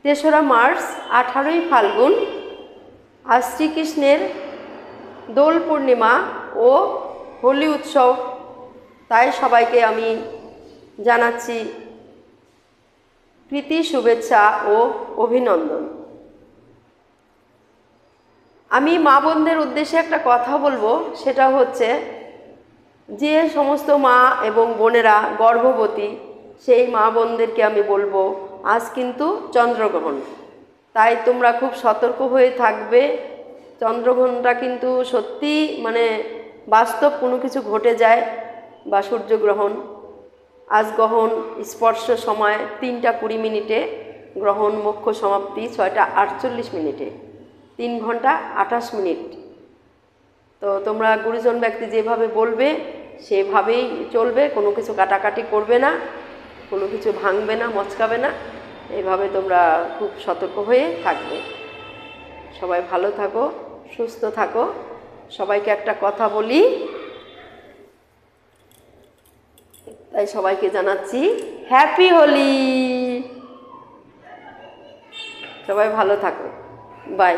তেসরা মার্চ 18ই ফাল্গুন আজ শ্রীকৃষ্ণের দোল পূর্ণিমা ও হোলি উৎসব। তাই সবাইকে আমি জানাচ্ছি প্রীতি, শুভেচ্ছা ও অভিনন্দন। আমি মা বোনদের উদ্দেশ্যে একটা কথা বলবো, সেটা হচ্ছে যে সমস্ত মা এবং বোনেরা গর্ভবতী সেই মা বোনদেরকে আমি বলবো আজ কিন্তু চন্দ্রগ্রহণ, তাই তোমরা খুব সতর্ক হয়ে থাকবে। চন্দ্রগ্রহণটা কিন্তু সত্যি মানে বাস্তব কোনো কিছু ঘটে যায় বা সূর্যগ্রহণ। আজ গ্রহণ স্পর্শ সময় 3টা 20 মিনিটে, গ্রহণ মোক্ষ সমাপ্তি 6টা 48 মিনিটে, 3 ঘন্টা 28 মিনিট। তো তোমরা গুরুজন ব্যক্তি যেভাবে বলবে সেভাবেই চলবে, কোনো কিছু কাটাকাটি করবে না, কোনো কিছু ভাঙবে না, মচকাবে না। এইভাবে তোমরা খুব সতর্ক হয়ে থাকবে। সবাই ভালো থাকো, সুস্থ থাকো। সবাইকে একটা কথা বলি, তাই সবাইকে জানাচ্ছি হ্যাপি হোলি। সবাই ভালো থাকো, বাই।